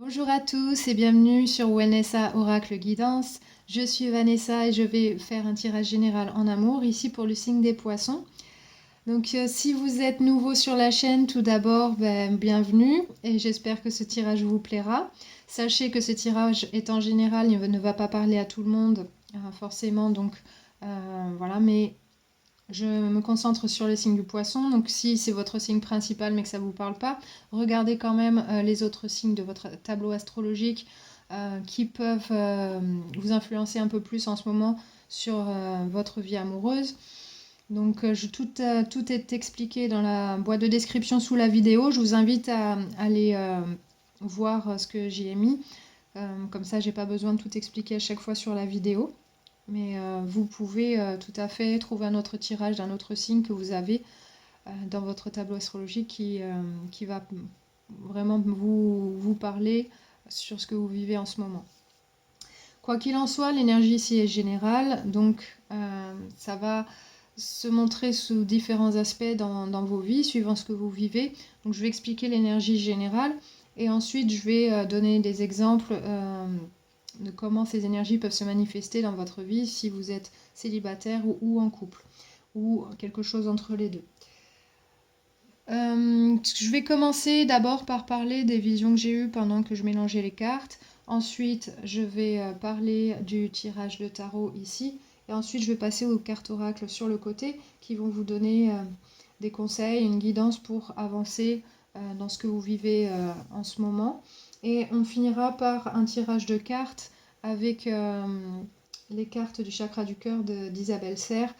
Bonjour à tous et bienvenue sur Vanessa Oracle Guidance. Je suis Vanessa et je vais faire un tirage général en amour ici pour le signe des poissons. Donc si vous êtes nouveau sur la chaîne, tout d'abord, bienvenue et j'espère que ce tirage vous plaira. Sachez que ce tirage est en général, il ne va pas parler à tout le monde forcément, donc voilà, mais je me concentre sur le signe du poisson, donc si c'est votre signe principal mais que ça ne vous parle pas, regardez quand même les autres signes de votre tableau astrologique qui peuvent vous influencer un peu plus en ce moment sur votre vie amoureuse. Donc tout est expliqué dans la boîte de description sous la vidéo. Je vous invite à aller voir ce que j'y ai mis. Comme ça, j'ai pas besoin de tout expliquer à chaque fois sur la vidéo. Mais vous pouvez tout à fait trouver un autre tirage d'un autre signe que vous avez dans votre tableau astrologique qui va vraiment vous parler sur ce que vous vivez en ce moment. Quoi qu'il en soit, l'énergie ici est générale, donc ça va se montrer sous différents aspects dans vos vies, suivant ce que vous vivez. Donc je vais expliquer l'énergie générale et ensuite je vais donner des exemples de comment ces énergies peuvent se manifester dans votre vie si vous êtes célibataire ou en couple, ou quelque chose entre les deux. Je vais commencer d'abord par parler des visions que j'ai eues pendant que je mélangeais les cartes. Ensuite, je vais parler du tirage de tarot ici. Et ensuite, je vais passer aux cartes oracles sur le côté qui vont vous donner des conseils, une guidance pour avancer dans ce que vous vivez en ce moment. Et on finira par un tirage de cartes avec les cartes du chakra du cœur d'Isabelle Serre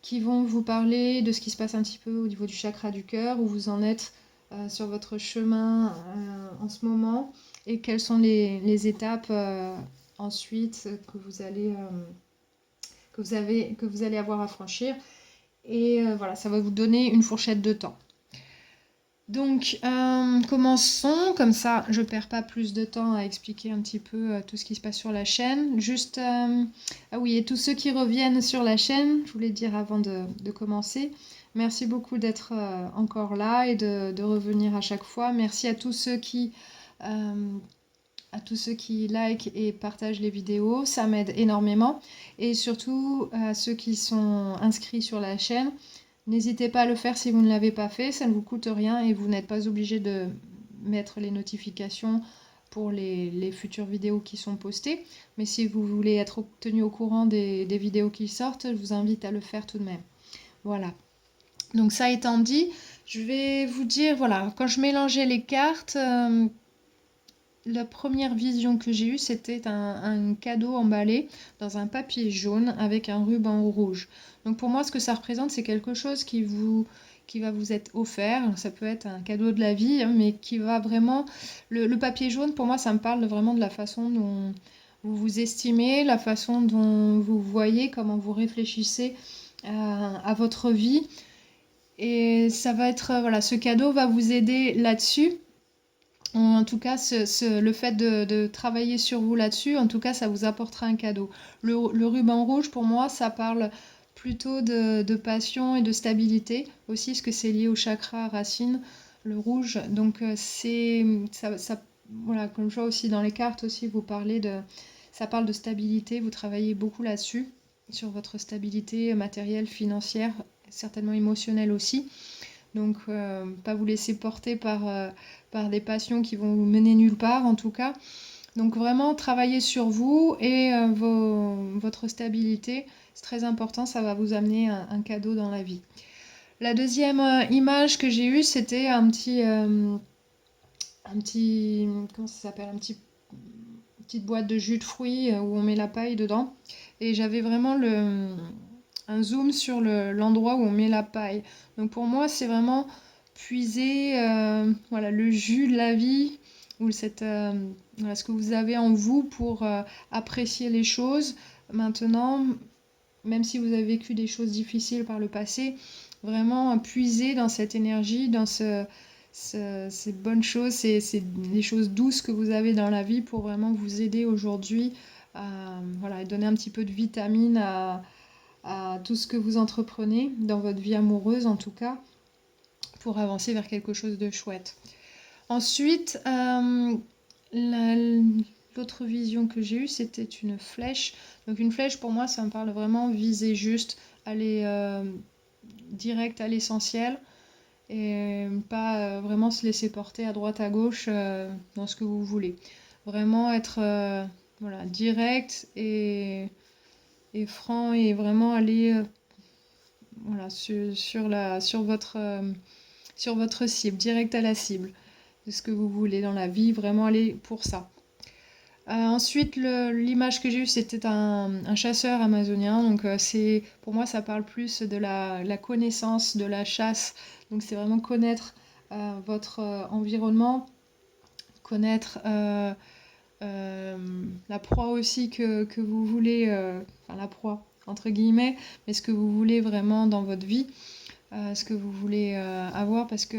qui vont vous parler de ce qui se passe un petit peu au niveau du chakra du cœur, où vous en êtes sur votre chemin en ce moment, et quelles sont les étapes ensuite que vous allez avoir à franchir. Et voilà, ça va vous donner une fourchette de temps. Donc, commençons, comme ça je perds pas plus de temps à expliquer un petit peu tout ce qui se passe sur la chaîne. Juste, ah oui, et tous ceux qui reviennent sur la chaîne, je voulais dire avant de commencer, merci beaucoup d'être encore là et de revenir à chaque fois. Merci à tous ceux qui like et partagent les vidéos, ça m'aide énormément. Et surtout à ceux qui sont inscrits sur la chaîne, n'hésitez pas à le faire si vous ne l'avez pas fait, ça ne vous coûte rien et vous n'êtes pas obligé de mettre les notifications pour les futures vidéos qui sont postées. Mais si vous voulez être tenu au courant des vidéos qui sortent, je vous invite à le faire tout de même. Voilà. Donc ça étant dit, je vais vous dire, voilà, quand je mélangeais les cartes, la première vision que j'ai eue, c'était un cadeau emballé dans un papier jaune avec un ruban rouge. Donc pour moi, ce que ça représente, c'est quelque chose qui va vous être offert. Ça peut être un cadeau de la vie, hein, mais qui va vraiment... Le papier jaune, pour moi, ça me parle vraiment de la façon dont vous vous estimez, la façon dont vous voyez, comment vous réfléchissez à votre vie. Et ça va être... voilà, ce cadeau va vous aider là-dessus. En tout cas, le fait de travailler sur vous là-dessus, en tout cas, ça vous apportera un cadeau. Le ruban rouge, pour moi, ça parle plutôt de passion et de stabilité, aussi, parce que c'est lié au chakra racine, le rouge. Donc, voilà, comme je vois aussi dans les cartes, aussi, ça parle de stabilité, vous travaillez beaucoup là-dessus, sur votre stabilité matérielle, financière, certainement émotionnelle aussi. Donc, pas vous laisser porter par des passions qui vont vous mener nulle part, en tout cas. Donc, vraiment, travailler sur vous et votre stabilité. C'est très important, ça va vous amener un cadeau dans la vie. La deuxième image que j'ai eue, c'était comment ça s'appelle? Petite boîte de jus de fruits où on met la paille dedans. Et j'avais vraiment un zoom sur l'endroit où on met la paille. Donc pour moi, c'est vraiment puiser voilà, le jus de la vie ou voilà, ce que vous avez en vous pour apprécier les choses. Maintenant, même si vous avez vécu des choses difficiles par le passé, vraiment puiser dans cette énergie, dans ces bonnes choses, les choses douces que vous avez dans la vie pour vraiment vous aider aujourd'hui voilà, et donner un petit peu de vitamine à tout ce que vous entreprenez dans votre vie amoureuse en tout cas pour avancer vers quelque chose de chouette. Ensuite, La- L'autre vision que j'ai eue, c'était une flèche. Donc une flèche, pour moi, ça me parle vraiment viser juste, aller direct à l'essentiel et pas vraiment se laisser porter à droite à gauche dans ce que vous voulez. Vraiment être voilà, direct et franc et vraiment aller voilà, sur votre cible, direct à la cible de ce que vous voulez dans la vie, vraiment aller pour ça. Ensuite, l'image que j'ai eue, c'était un chasseur amazonien. Donc, pour moi, ça parle plus de la connaissance, de la chasse. Donc, c'est vraiment connaître votre environnement, connaître euh, la proie aussi que vous voulez, enfin la proie entre guillemets, mais ce que vous voulez vraiment dans votre vie, ce que vous voulez avoir, parce que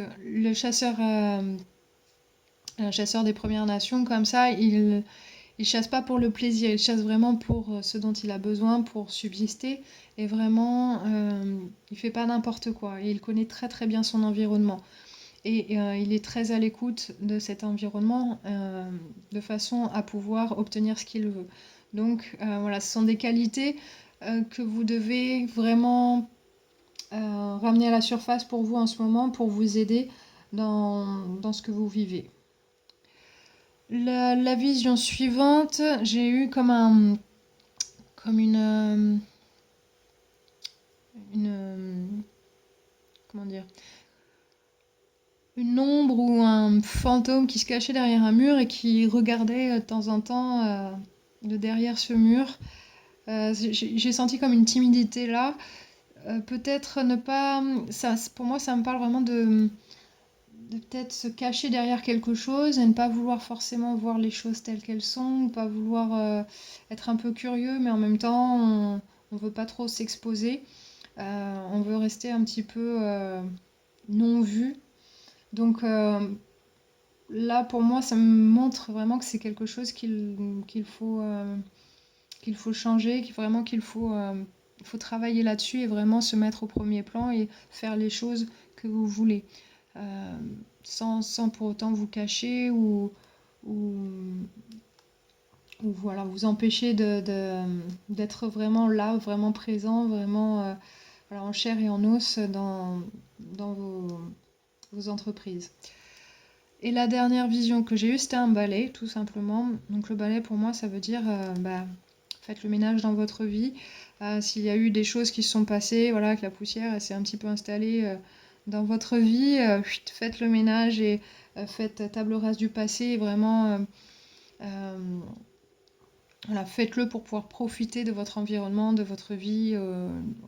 un chasseur des Premières Nations, comme ça, il chasse pas pour le plaisir, il chasse vraiment pour ce dont il a besoin pour subsister et vraiment il fait pas n'importe quoi et il connaît très très bien son environnement et il est très à l'écoute de cet environnement de façon à pouvoir obtenir ce qu'il veut. Donc voilà, ce sont des qualités que vous devez vraiment ramener à la surface pour vous en ce moment pour vous aider dans ce que vous vivez. La vision suivante, j'ai eu comme comment dire, une ombre ou un fantôme qui se cachait derrière un mur et qui regardait de temps en temps de derrière ce mur. J'ai senti comme une timidité là. Peut-être ne pas. Ça, pour moi, ça me parle vraiment de peut-être se cacher derrière quelque chose et ne pas vouloir forcément voir les choses telles qu'elles sont, pas vouloir être un peu curieux, mais en même temps, on veut pas trop s'exposer. On veut rester un petit peu non vu. Donc là, pour moi, ça me montre vraiment que c'est quelque chose qu'il faut changer, il faut travailler là-dessus et vraiment se mettre au premier plan et faire les choses que vous voulez. Euh, sans pour autant vous cacher ou, ou voilà, vous empêcher d'être vraiment là, vraiment présent, vraiment voilà, en chair et en os dans vos entreprises. Et la dernière vision que j'ai eue, c'était un balai, tout simplement. Donc le balai, pour moi, ça veut dire, faites le ménage dans votre vie. S'il y a eu des choses qui se sont passées, voilà, que la poussière elle s'est un petit peu installée dans votre vie, faites le ménage et faites table rase du passé. Et vraiment, euh, voilà, faites-le pour pouvoir profiter de votre environnement, de votre vie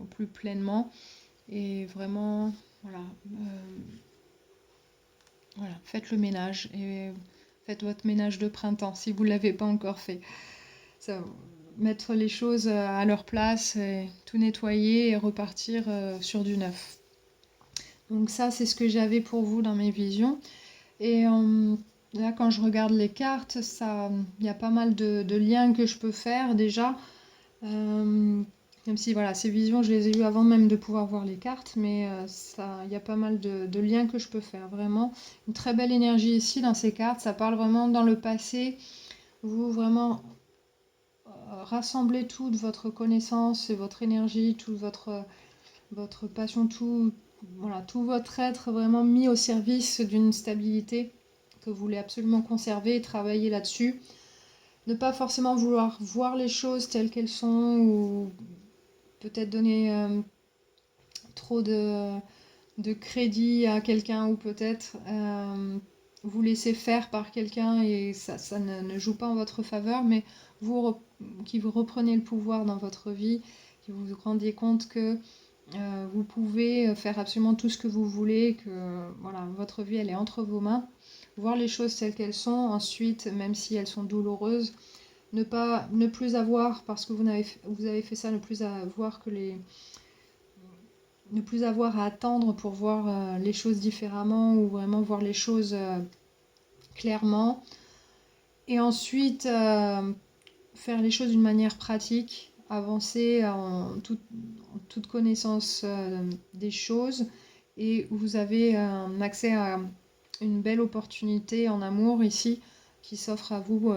au plus pleinement. Et vraiment, voilà. Voilà, faites le ménage et faites votre ménage de printemps si vous ne l'avez pas encore fait. Ça, mettre les choses à leur place, et tout nettoyer et repartir sur du neuf. Donc ça, c'est ce que j'avais pour vous dans mes visions. Et là, quand je regarde les cartes, il y a pas mal de liens que je peux faire déjà. Euh, Même si voilà, ces visions, je les ai eues avant même de pouvoir voir les cartes, mais il y a pas mal de liens que je peux faire. Vraiment, une très belle énergie ici dans ces cartes. Ça parle vraiment dans le passé. Vous vraiment rassemblez toute votre connaissance et votre énergie, toute votre passion, tout, voilà, tout votre être vraiment mis au service d'une stabilité que vous voulez absolument conserver et travailler là-dessus. Ne pas forcément vouloir voir les choses telles qu'elles sont ou peut-être donner trop de crédit à quelqu'un ou peut-être vous laisser faire par quelqu'un et ça ne joue pas en votre faveur, mais vous, qui vous reprenez le pouvoir dans votre vie, qui vous vous rendiez compte que vous pouvez faire absolument tout ce que vous voulez, que voilà, votre vie elle est entre vos mains, voir les choses telles qu'elles sont, ensuite, même si elles sont douloureuses, ne plus avoir, parce que vous avez fait ça, ne plus avoir ne plus avoir à attendre pour voir les choses différemment ou vraiment voir les choses clairement. Et ensuite, faire les choses d'une manière pratique, avancer en toute connaissance des choses. Et vous avez un accès à une belle opportunité en amour ici qui s'offre à vous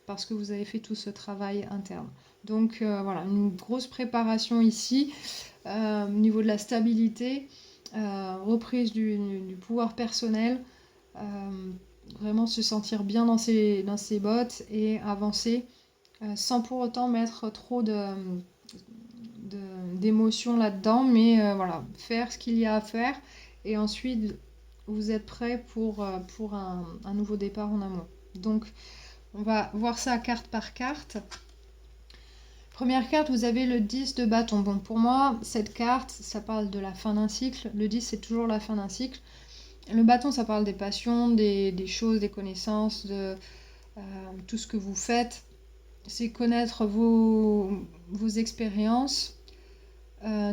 parce que vous avez fait tout ce travail interne. Donc voilà, une grosse préparation ici au niveau de la stabilité, reprise du pouvoir personnel, vraiment se sentir bien dans ses bottes et avancer sans pour autant mettre trop d'émotions là-dedans, mais voilà, faire ce qu'il y a à faire et ensuite vous êtes prêt pour un nouveau départ en amour. Donc on va voir ça carte par carte. Première carte, vous avez le 10 de bâton. Bon, pour moi, cette carte, ça parle de la fin d'un cycle. Le 10, c'est toujours la fin d'un cycle. Le bâton, ça parle des passions, des choses, des connaissances, de tout ce que vous faites. C'est connaître vos expériences,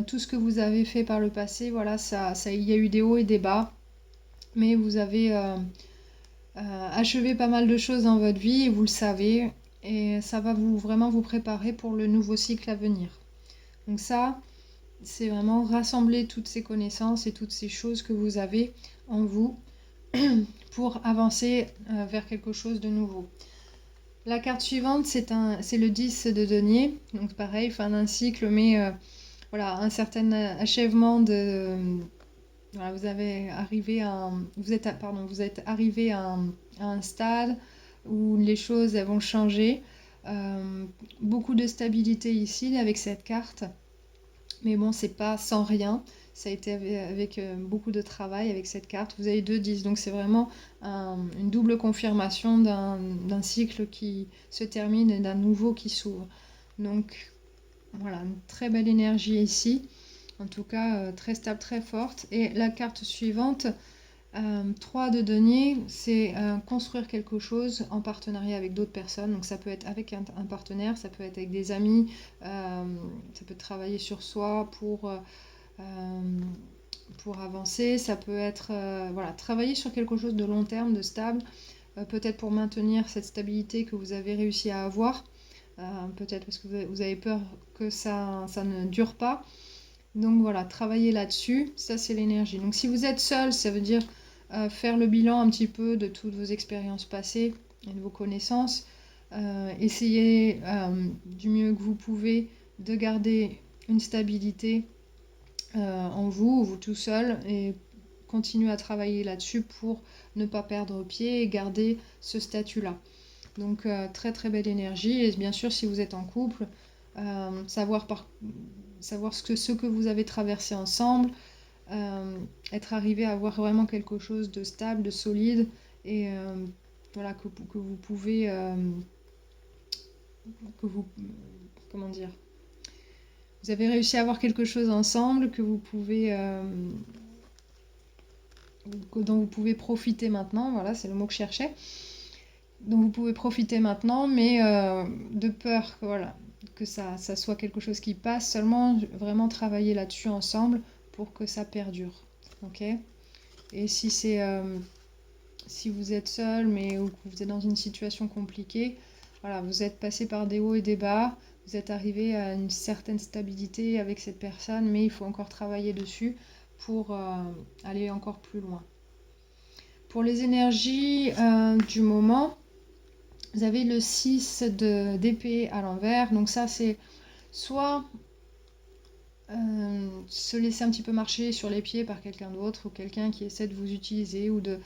tout ce que vous avez fait par le passé. Voilà, il y a eu des hauts et des bas, mais vous avez achevé pas mal de choses dans votre vie et vous le savez. Et ça va vraiment vous préparer pour le nouveau cycle à venir. Donc ça, c'est vraiment rassembler toutes ces connaissances et toutes ces choses que vous avez en vous pour avancer vers quelque chose de nouveau. La carte suivante, c'est le 10 de denier. Donc pareil, fin d'un cycle, mais voilà, un certain achèvement de... Voilà, vous êtes arrivé à un stade où les choses elles vont changer. Beaucoup de stabilité ici avec cette carte. Mais bon, c'est pas sans rien. Ça a été avec beaucoup de travail avec cette carte. Vous avez 2 10, donc c'est vraiment une double confirmation d'un cycle qui se termine et d'un nouveau qui s'ouvre. Donc voilà, une très belle énergie ici. En tout cas, très stable, très forte. Et la carte suivante, 3 de denier, c'est construire quelque chose en partenariat avec d'autres personnes. Donc ça peut être avec un partenaire, ça peut être avec des amis, ça peut travailler sur soi pour avancer, ça peut être voilà, travailler sur quelque chose de long terme, de stable, peut-être pour maintenir cette stabilité que vous avez réussi à avoir, peut-être parce que vous avez peur que ça ne dure pas. Donc voilà, travailler là-dessus, ça c'est l'énergie. Donc si vous êtes seul, ça veut dire faire le bilan un petit peu de toutes vos expériences passées et de vos connaissances. Essayez du mieux que vous pouvez de garder une stabilité en vous tout seul, et continuer à travailler là-dessus pour ne pas perdre pied et garder ce statut-là. Donc très très belle énergie. Et bien sûr, si vous êtes en couple, savoir ce que vous avez traversé ensemble, être arrivé à avoir vraiment quelque chose de stable, de solide, et voilà, que vous pouvez comment dire, vous avez réussi à avoir quelque chose ensemble que vous pouvez dont vous pouvez profiter maintenant. Voilà, c'est le mot que je cherchais. Donc vous pouvez profiter maintenant, mais de peur que ça soit quelque chose qui passe, seulement vraiment travailler là-dessus ensemble pour que ça perdure. Ok. Et si vous êtes seul, mais ou que vous êtes dans une situation compliquée, voilà, vous êtes passé par des hauts et des bas, vous êtes arrivé à une certaine stabilité avec cette personne, mais il faut encore travailler dessus pour aller encore plus loin. Pour les énergies du moment, vous avez le 6 d'épée à l'envers. Donc ça, c'est soit se laisser un petit peu marcher sur les pieds par quelqu'un d'autre, ou quelqu'un qui essaie de vous utiliser, ou de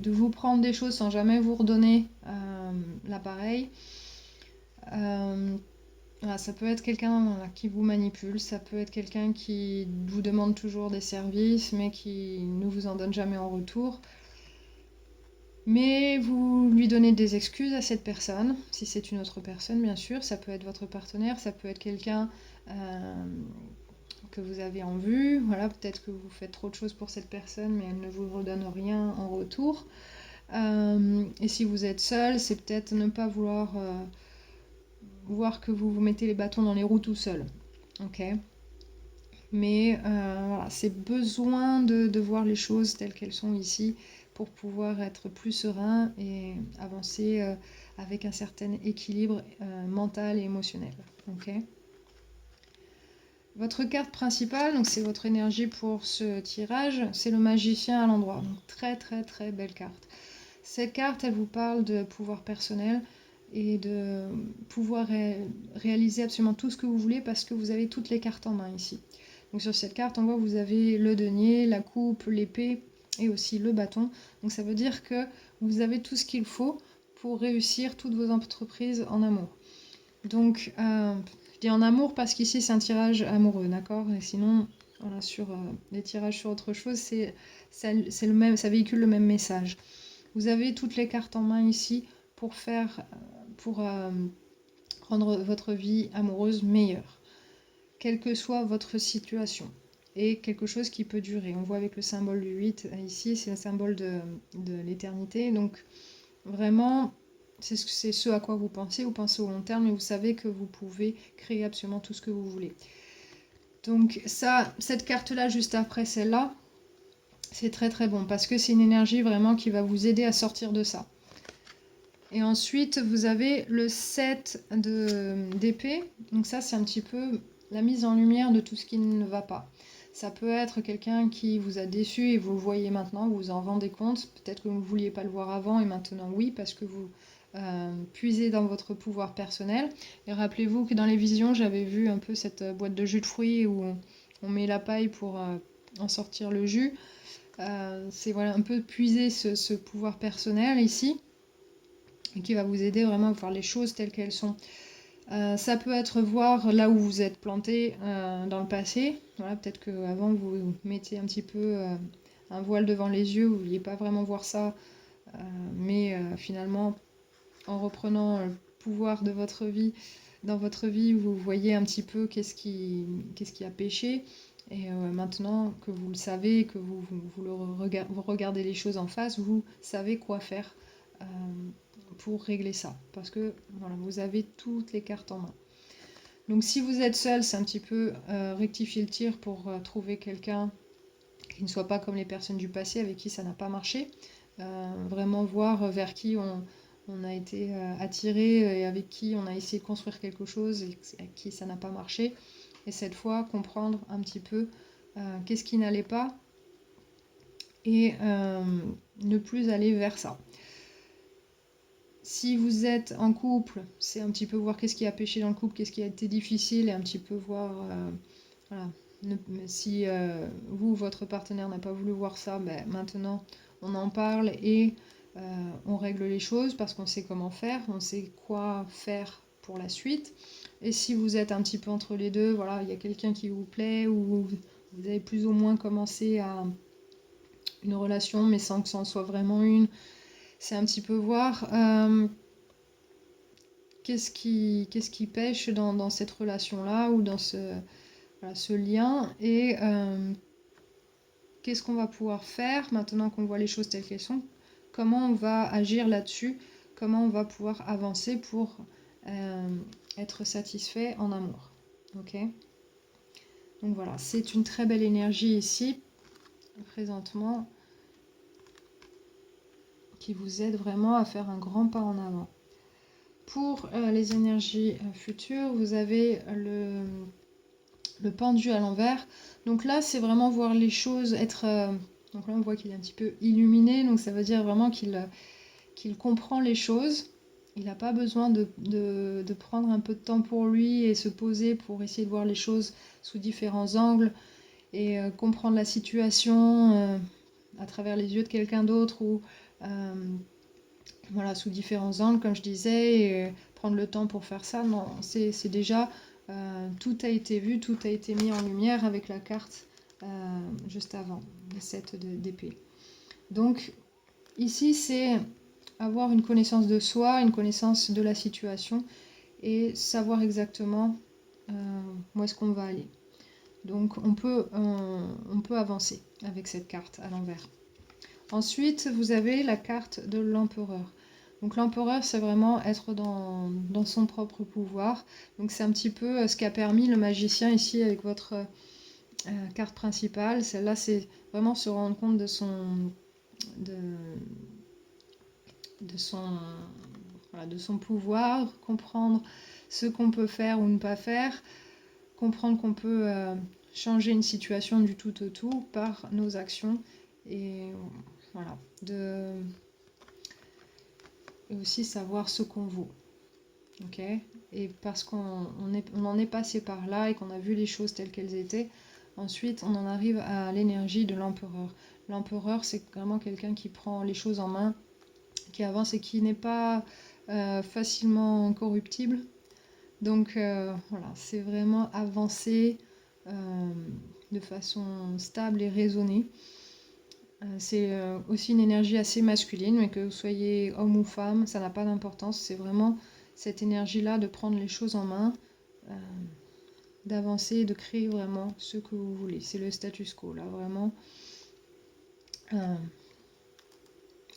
vous prendre des choses sans jamais vous redonner l'appareil. Voilà, ça peut être quelqu'un qui vous manipule, ça peut être quelqu'un qui vous demande toujours des services, mais qui ne vous en donne jamais en retour. Mais vous lui donnez des excuses à cette personne, si c'est une autre personne bien sûr, ça peut être votre partenaire, ça peut être quelqu'un que vous avez en vue, voilà, peut-être que vous faites trop de choses pour cette personne, mais elle ne vous redonne rien en retour. Et si vous êtes seul, c'est peut-être ne pas vouloir voir que vous vous mettez les bâtons dans les roues tout seul. Ok. Mais voilà, c'est besoin de voir les choses telles qu'elles sont ici pour pouvoir être plus serein et avancer avec un certain équilibre mental et émotionnel. Ok. Votre carte principale, donc c'est votre énergie pour ce tirage, c'est le magicien à l'endroit. Donc très très très belle carte. Cette carte, elle vous parle de pouvoir personnel et de pouvoir réaliser absolument tout ce que vous voulez parce que vous avez toutes les cartes en main ici. Donc sur cette carte, on voit que vous avez le denier, la coupe, l'épée et aussi le bâton. Donc ça veut dire que vous avez tout ce qu'il faut pour réussir toutes vos entreprises en amour. Donc je dis en amour parce qu'ici c'est un tirage amoureux, d'accord? Et sinon, voilà, sur les tirages sur autre chose, c'est le même, ça véhicule le même message. Vous avez toutes les cartes en main ici pour rendre votre vie amoureuse meilleure, quelle que soit votre situation, et quelque chose qui peut durer. On voit avec le symbole du 8 ici, c'est le symbole de l'éternité. Donc vraiment, c'est ce à quoi vous pensez au long terme, et vous savez que vous pouvez créer absolument tout ce que vous voulez. Donc ça, cette carte-là, juste après celle-là, c'est très très bon, parce que c'est une énergie vraiment qui va vous aider à sortir de ça. Et ensuite, vous avez le 7 d'épée. Donc ça, c'est un petit peu la mise en lumière de tout ce qui ne va pas. Ça peut être quelqu'un qui vous a déçu et vous le voyez maintenant, vous vous en rendez compte. Peut-être que vous ne vouliez pas le voir avant et maintenant oui, parce que vous puisez dans votre pouvoir personnel. Et rappelez-vous que dans les visions, j'avais vu un peu cette boîte de jus de fruits où on met la paille pour en sortir le jus. C'est voilà, un peu puiser ce pouvoir personnel ici, et qui va vous aider vraiment à voir les choses telles qu'elles sont. Ça peut être voir là où vous êtes planté dans le passé. Voilà, peut-être qu'avant vous mettiez un petit peu un voile devant les yeux, vous ne vouliez pas vraiment voir ça, mais finalement, en reprenant le pouvoir de votre vie, dans votre vie, vous voyez un petit peu qu'est-ce qui a péché. Et maintenant que vous le savez, que vous regardez les choses en face, vous savez quoi faire pour régler ça. Parce que voilà, vous avez toutes les cartes en main. Donc si vous êtes seul, c'est un petit peu rectifier le tir pour trouver quelqu'un qui ne soit pas comme les personnes du passé avec qui ça n'a pas marché. Vraiment voir vers qui on a été attiré et avec qui on a essayé de construire quelque chose et avec qui ça n'a pas marché. Et cette fois, comprendre un petit peu qu'est-ce qui n'allait pas et ne plus aller vers ça. Si vous êtes en couple, c'est un petit peu voir qu'est-ce qui a péché dans le couple, qu'est-ce qui a été difficile et un petit peu voir voilà, si vous, votre partenaire n'a pas voulu voir ça, ben, maintenant on en parle et on règle les choses parce qu'on sait comment faire, on sait quoi faire pour la suite. Et si vous êtes un petit peu entre les deux, voilà, il y a quelqu'un qui vous plaît ou vous avez plus ou moins commencé à une relation mais sans que ça en soit vraiment une, c'est un petit peu voir qu'est-ce qui pêche dans cette relation-là ou dans ce lien et qu'est-ce qu'on va pouvoir faire maintenant qu'on voit les choses telles qu'elles sont, comment on va agir là-dessus, comment on va pouvoir avancer pour être satisfait en amour. Ok ? Donc voilà, c'est une très belle énergie ici, présentement, qui vous aide vraiment à faire un grand pas en avant. Pour les énergies futures, vous avez le pendu à l'envers. Donc là, c'est vraiment voir les choses être... donc là, on voit qu'il est un petit peu illuminé, donc ça veut dire vraiment qu'il comprend les choses. Il n'a pas besoin de prendre un peu de temps pour lui et se poser pour essayer de voir les choses sous différents angles et comprendre la situation à travers les yeux de quelqu'un d'autre ou voilà, sous différents angles, comme je disais, et prendre le temps pour faire ça. Non, c'est déjà... tout a été vu, tout a été mis en lumière avec la carte juste avant, le 7 d'épée. Donc ici, c'est avoir une connaissance de soi, une connaissance de la situation et savoir exactement où est-ce qu'on va aller. Donc on peut avancer avec cette carte à l'envers. Ensuite, vous avez la carte de l'empereur. Donc l'empereur, c'est vraiment être dans son propre pouvoir. Donc c'est un petit peu ce qu'a permis le magicien ici avec votre carte principale. Celle-là, c'est vraiment se rendre compte de son pouvoir, comprendre ce qu'on peut faire ou ne pas faire, comprendre qu'on peut changer une situation du tout au tout par nos actions et voilà, et aussi savoir ce qu'on vaut. Ok. Et parce on en est passé par là et qu'on a vu les choses telles qu'elles étaient, ensuite on en arrive à l'énergie de l'empereur. L'empereur, c'est vraiment quelqu'un qui prend les choses en main, qui avance et qui n'est pas facilement corruptible. Donc voilà, c'est vraiment avancer de façon stable et raisonnée. C'est aussi une énergie assez masculine, mais que vous soyez homme ou femme, ça n'a pas d'importance. C'est vraiment cette énergie-là de prendre les choses en main, euh, d'avancer, de créer vraiment ce que vous voulez. C'est le status quo, là, vraiment. Euh,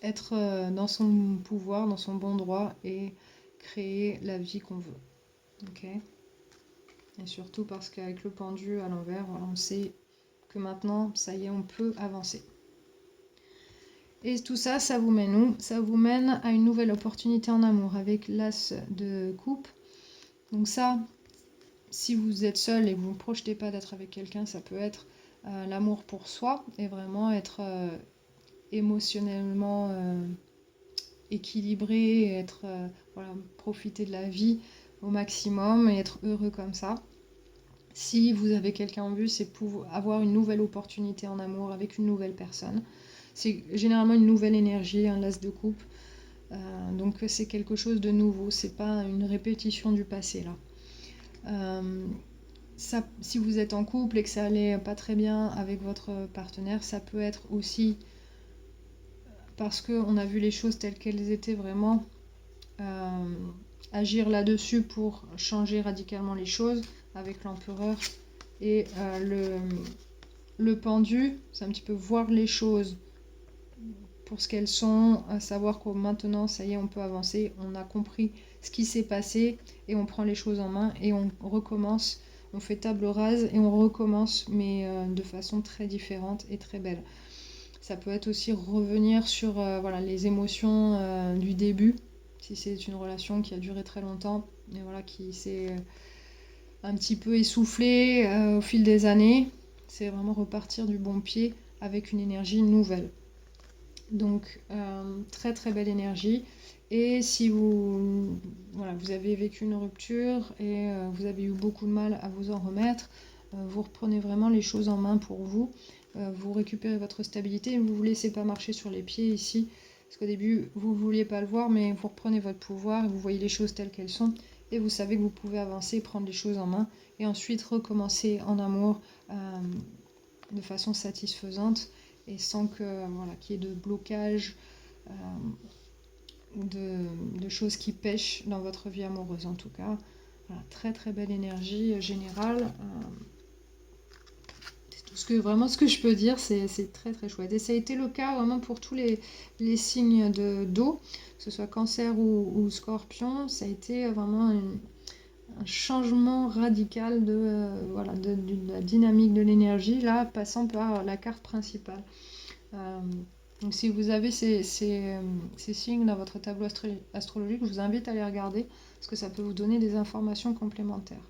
être dans son pouvoir, dans son bon droit et créer la vie qu'on veut. Ok. Et surtout parce qu'avec le pendu à l'envers, voilà, on sait que maintenant, ça y est, on peut avancer. Et tout ça, ça vous mène où? Ça vous mène à une nouvelle opportunité en amour avec l'as de coupe. Donc ça, si vous êtes seul et vous ne projetez pas d'être avec quelqu'un, ça peut être l'amour pour soi et vraiment être émotionnellement équilibré, et être voilà, profiter de la vie au maximum et être heureux comme ça. Si vous avez quelqu'un en vue, c'est pour avoir une nouvelle opportunité en amour avec une nouvelle personne. C'est généralement une nouvelle énergie, un las de coupe. Donc c'est quelque chose de nouveau, c'est pas une répétition du passé là. Ça, si vous êtes en couple et que ça allait pas très bien avec votre partenaire, ça peut être aussi parce qu'on a vu les choses telles qu'elles étaient vraiment, agir là-dessus pour changer radicalement les choses avec l'empereur et le pendu, c'est un petit peu voir les choses pour ce qu'elles sont, à savoir que maintenant, ça y est, on peut avancer, on a compris ce qui s'est passé et on prend les choses en main et on recommence, on fait table rase et on recommence, mais de façon très différente et très belle. Ça peut être aussi revenir sur voilà, les émotions du début, si c'est une relation qui a duré très longtemps, et voilà, qui s'est un petit peu essoufflée au fil des années. C'est vraiment repartir du bon pied avec une énergie nouvelle. Donc très très belle énergie. Et si voilà, vous avez vécu une rupture et vous avez eu beaucoup de mal à vous en remettre, vous reprenez vraiment les choses en main pour vous. Vous récupérez votre stabilité et vous ne vous laissez pas marcher sur les pieds ici. Parce qu'au début, vous ne vouliez pas le voir, mais vous reprenez votre pouvoir et vous voyez les choses telles qu'elles sont. Et vous savez que vous pouvez avancer, prendre les choses en main et ensuite recommencer en amour de façon satisfaisante et sans que voilà, qu'il y ait de blocage ou de choses qui pêchent dans votre vie amoureuse en tout cas. Voilà, très très belle énergie générale. C'est tout vraiment ce que je peux dire, c'est très très chouette. Et ça a été le cas vraiment pour tous les signes d'eau, que ce soit cancer ou scorpion, ça a été vraiment un changement radical voilà, de la dynamique de l'énergie, là, passant par la carte principale. Donc si vous avez ces signes dans votre tableau astrologique, je vous invite à les regarder, parce que ça peut vous donner des informations complémentaires.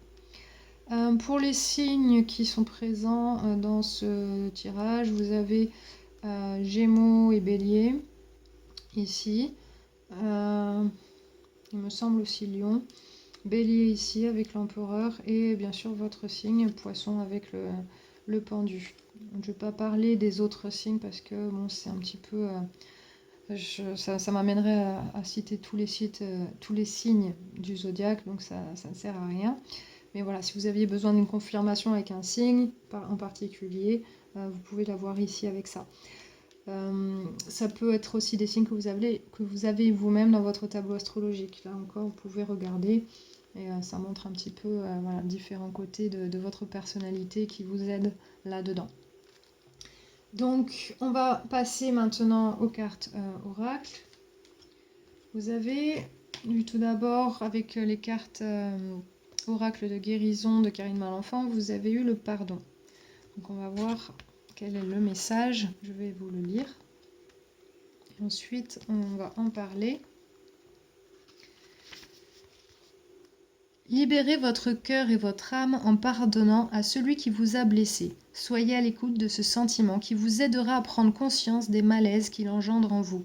Pour les signes qui sont présents dans ce tirage, vous avez Gémeaux et Bélier, ici. Il me semble aussi Lion. Bélier ici avec l'empereur et bien sûr votre signe Poisson avec le pendu. Je ne vais pas parler des autres signes parce que bon, c'est un petit peu... ça m'amènerait à citer tous les signes du zodiaque, donc ça ne sert à rien. Mais voilà, si vous aviez besoin d'une confirmation avec un signe en particulier, vous pouvez l'avoir ici avec ça. Ça peut être aussi des signes que vous avez vous-même dans votre tableau astrologique. Là encore, vous pouvez regarder et ça montre un petit peu voilà, différents côtés de votre personnalité qui vous aident là-dedans. Donc, on va passer maintenant aux cartes oracle. Vous avez eu tout d'abord, avec les cartes oracle de guérison de Karine Malenfant, vous avez eu le pardon. Donc, on va voir quel est le message. Je vais vous le lire. Et ensuite, on va en parler. Libérez votre cœur et votre âme en pardonnant à celui qui vous a blessé. Soyez à l'écoute de ce sentiment qui vous aidera à prendre conscience des malaises qu'il engendre en vous.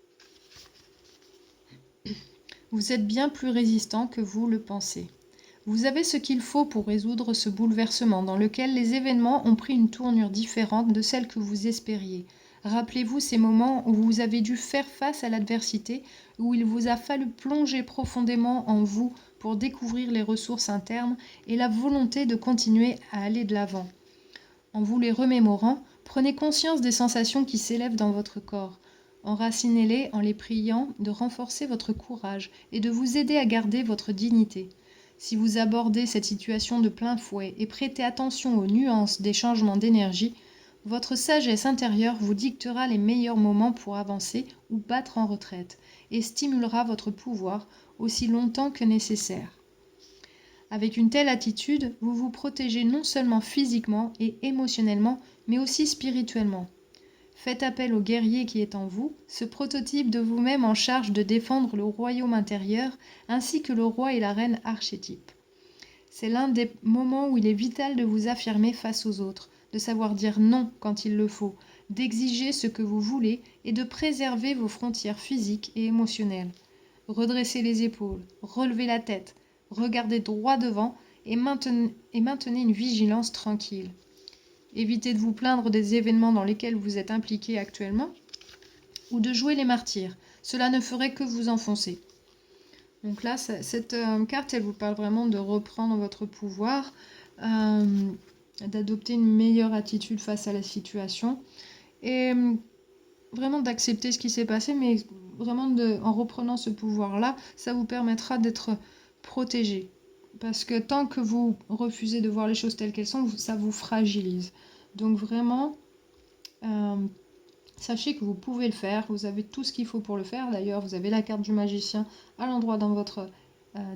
Vous êtes bien plus résistant que vous le pensez. Vous avez ce qu'il faut pour résoudre ce bouleversement dans lequel les événements ont pris une tournure différente de celle que vous espériez. Rappelez-vous ces moments où vous avez dû faire face à l'adversité, où il vous a fallu plonger profondément en vous pour découvrir les ressources internes et la volonté de continuer à aller de l'avant. En vous les remémorant, prenez conscience des sensations qui s'élèvent dans votre corps. Enracinez-les en les priant de renforcer votre courage et de vous aider à garder votre dignité. Si vous abordez cette situation de plein fouet et prêtez attention aux nuances des changements d'énergie, votre sagesse intérieure vous dictera les meilleurs moments pour avancer ou battre en retraite et stimulera votre pouvoir aussi longtemps que nécessaire. Avec une telle attitude, vous vous protégez non seulement physiquement et émotionnellement, mais aussi spirituellement. Faites appel au guerrier qui est en vous, ce prototype de vous-même en charge de défendre le royaume intérieur, ainsi que le roi et la reine archétype. C'est l'un des moments où il est vital de vous affirmer face aux autres, de savoir dire non quand il le faut, d'exiger ce que vous voulez et de préserver vos frontières physiques et émotionnelles. Redressez les épaules, relevez la tête, regardez droit devant et maintenez une vigilance tranquille. Évitez de vous plaindre des événements dans lesquels vous êtes impliqué actuellement ou de jouer les martyrs. Cela ne ferait que vous enfoncer. Donc là, cette carte, elle vous parle vraiment de reprendre votre pouvoir, d'adopter une meilleure attitude face à la situation et vraiment d'accepter ce qui s'est passé, mais vraiment en reprenant ce pouvoir-là, ça vous permettra d'être protégé. Parce que tant que vous refusez de voir les choses telles qu'elles sont, ça vous fragilise. Donc vraiment, sachez que vous pouvez le faire, vous avez tout ce qu'il faut pour le faire. D'ailleurs, vous avez la carte du magicien à l'endroit dans votre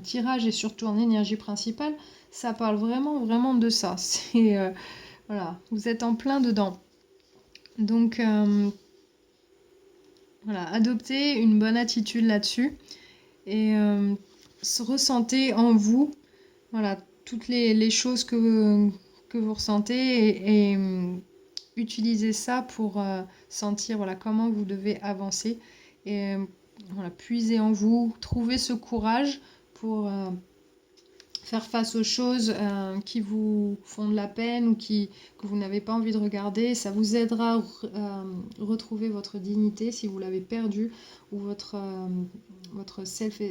tirage et surtout en énergie principale. Ça parle vraiment de ça. C'est voilà, vous êtes en plein dedans. Donc voilà, adoptez une bonne attitude là-dessus et ressentez en vous voilà, toutes les choses que vous ressentez et utilisez ça pour sentir voilà, comment vous devez avancer et voilà, puisez en vous, trouvez ce courage pour faire face aux choses qui vous font de la peine ou que vous n'avez pas envie de regarder. Ça vous aidera à retrouver votre dignité si vous l'avez perdue ou votre self,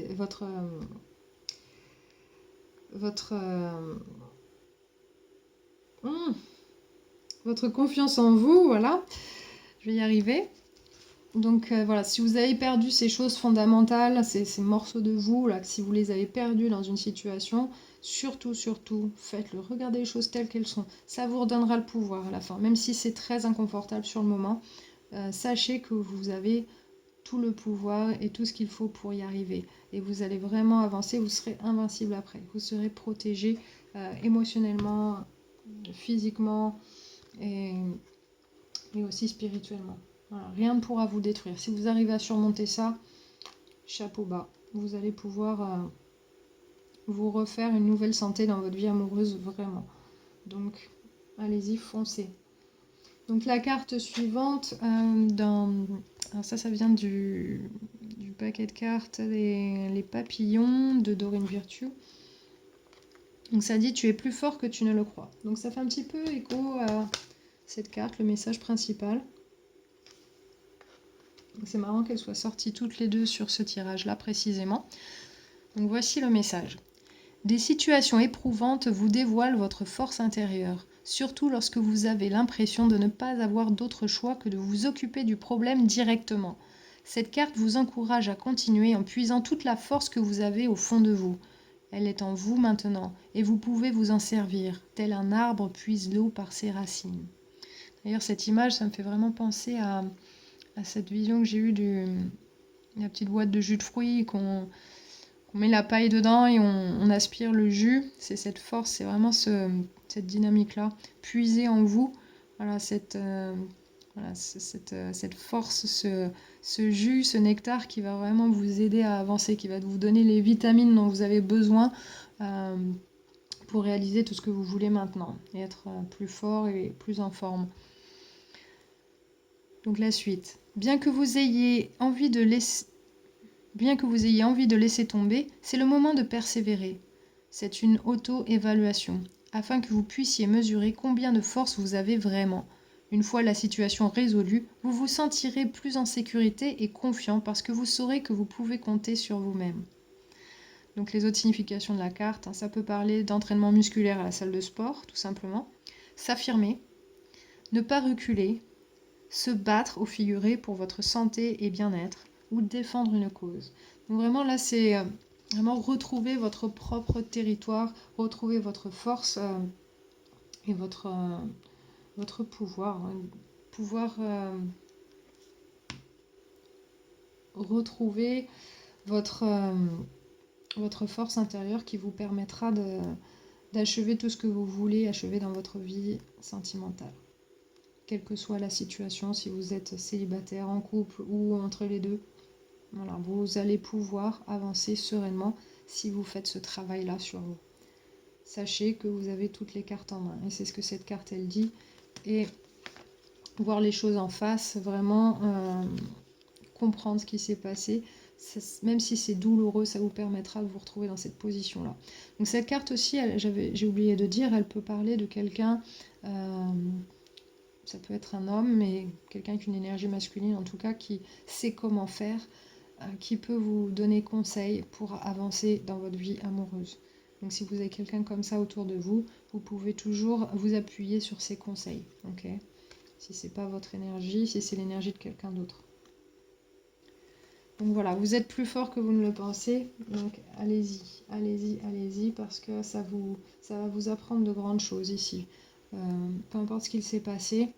votre confiance en vous, voilà. Je vais y arriver. Donc voilà, si vous avez perdu ces choses fondamentales, ces morceaux de vous, là, si vous les avez perdus dans une situation, surtout, faites-le. Regardez les choses telles qu'elles sont. Ça vous redonnera le pouvoir à la fin, même si c'est très inconfortable sur le moment. Sachez que vous avez tout le pouvoir et tout ce qu'il faut pour y arriver. Et vous allez vraiment avancer, vous serez invincible après. Vous serez protégé émotionnellement, physiquement et aussi spirituellement. Voilà, rien ne pourra vous détruire. Si vous arrivez à surmonter ça, chapeau bas. Vous allez pouvoir vous refaire une nouvelle santé dans votre vie amoureuse, vraiment. Donc, allez-y, foncez. Donc la carte suivante, alors ça vient du paquet de cartes, les papillons de Dorine Virtue. Donc ça dit, tu es plus fort que tu ne le crois. Donc ça fait un petit peu écho à cette carte, le message principal. C'est marrant qu'elles soient sorties toutes les deux sur ce tirage-là précisément. Donc voici le message. Des situations éprouvantes vous dévoilent votre force intérieure, surtout lorsque vous avez l'impression de ne pas avoir d'autre choix que de vous occuper du problème directement. Cette carte vous encourage à continuer en puisant toute la force que vous avez au fond de vous. Elle est en vous maintenant, et vous pouvez vous en servir, tel un arbre puise l'eau par ses racines. D'ailleurs, cette image, ça me fait vraiment penser à cette vision que j'ai eue de la petite boîte de jus de fruits qu'on met la paille dedans et on aspire le jus. C'est cette force, c'est vraiment cette dynamique-là. Puisez en vous voilà, cette force, ce jus, ce nectar qui va vraiment vous aider à avancer, qui va vous donner les vitamines dont vous avez besoin pour réaliser tout ce que vous voulez maintenant et être plus fort et plus en forme. Donc la suite. Bien que vous ayez envie de laisser... bien que vous ayez envie de laisser tomber, c'est le moment de persévérer. C'est une auto-évaluation, afin que vous puissiez mesurer combien de force vous avez vraiment. Une fois la situation résolue, vous vous sentirez plus en sécurité et confiant parce que vous saurez que vous pouvez compter sur vous-même. Donc les autres significations de la carte, ça peut parler d'entraînement musculaire à la salle de sport, tout simplement. S'affirmer, ne pas reculer, se battre au figuré pour votre santé et bien-être, ou défendre une cause. Donc vraiment là, c'est vraiment retrouver votre propre territoire, retrouver votre force et votre pouvoir. Pouvoir retrouver votre, votre force intérieure qui vous permettra d'achever tout ce que vous voulez achever dans votre vie sentimentale. Quelle que soit la situation, si vous êtes célibataire, en couple ou entre les deux, voilà, vous allez pouvoir avancer sereinement si vous faites ce travail-là sur vous. Sachez que vous avez toutes les cartes en main et c'est ce que cette carte elle dit. Et voir les choses en face, vraiment comprendre ce qui s'est passé, même si c'est douloureux, ça vous permettra de vous retrouver dans cette position-là. Donc cette carte aussi, j'ai oublié de dire, elle peut parler de quelqu'un, ça peut être un homme, mais quelqu'un avec une énergie masculine en tout cas, qui sait comment faire, qui peut vous donner conseil pour avancer dans votre vie amoureuse. Donc si vous avez quelqu'un comme ça autour de vous, vous pouvez toujours vous appuyer sur ses conseils. Okay, si c'est pas votre énergie, si c'est l'énergie de quelqu'un d'autre. Donc voilà, vous êtes plus fort que vous ne le pensez, donc allez-y, allez-y, allez-y, parce que ça va vous apprendre de grandes choses ici. Peu importe ce qu'il s'est passé,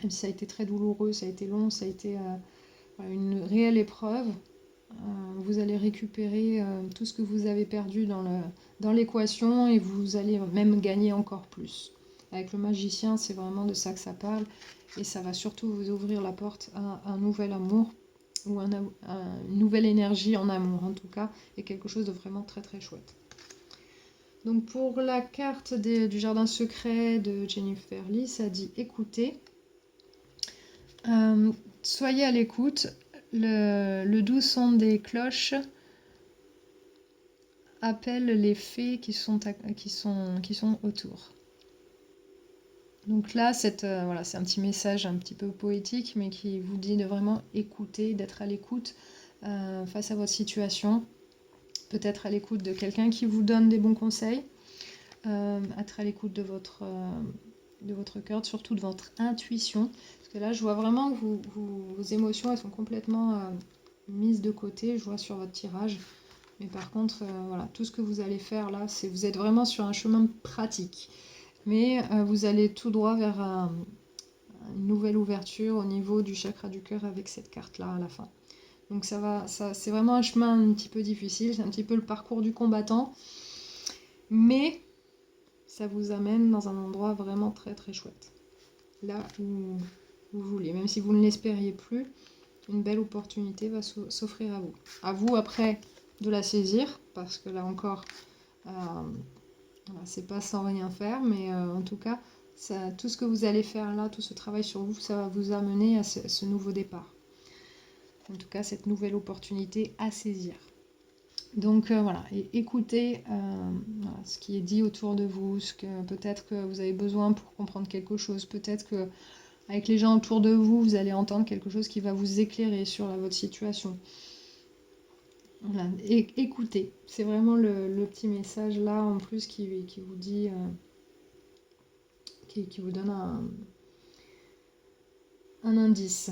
même si ça a été très douloureux, ça a été long, ça a été une réelle épreuve, vous allez récupérer tout ce que vous avez perdu dans l'équation et vous allez même gagner encore plus. Avec le magicien, c'est vraiment de ça que ça parle et ça va surtout vous ouvrir la porte à un nouvel amour ou une nouvelle énergie en amour en tout cas, et quelque chose de vraiment très très chouette. Donc pour la carte du jardin secret de Jennifer Lee, ça dit écoutez, soyez à l'écoute, le doux son des cloches appelle les fées qui sont autour. Donc là, voilà, c'est un petit message un petit peu poétique, mais qui vous dit de vraiment écouter, d'être à l'écoute face à votre situation. Peut-être à l'écoute de quelqu'un qui vous donne des bons conseils. Être à l'écoute de votre cœur, surtout de votre intuition. Parce que là, je vois vraiment que vos émotions, elles sont complètement mises de côté, je vois sur votre tirage. Mais par contre, voilà, tout ce que vous allez faire là, c'est vous êtes vraiment sur un chemin pratique. Mais vous allez tout droit vers une nouvelle ouverture au niveau du chakra du cœur avec cette carte-là à la fin. Donc c'est vraiment un chemin un petit peu difficile, c'est un petit peu le parcours du combattant. Mais ça vous amène dans un endroit vraiment très très chouette. Là où vous voulez, même si vous ne l'espériez plus, une belle opportunité va s'offrir à vous. À vous après de la saisir, parce que là encore, voilà, c'est pas sans rien faire, mais en tout cas, tout ce que vous allez faire là, tout ce travail sur vous, ça va vous amener à ce nouveau départ. En tout cas, cette nouvelle opportunité à saisir. Donc voilà, et écoutez voilà, ce qui est dit autour de vous, peut-être que vous avez besoin pour comprendre quelque chose, peut-être que avec les gens autour de vous, vous allez entendre quelque chose qui va vous éclairer sur votre situation. Voilà, écoutez, c'est vraiment le petit message là en plus qui vous dit, qui vous donne un indice.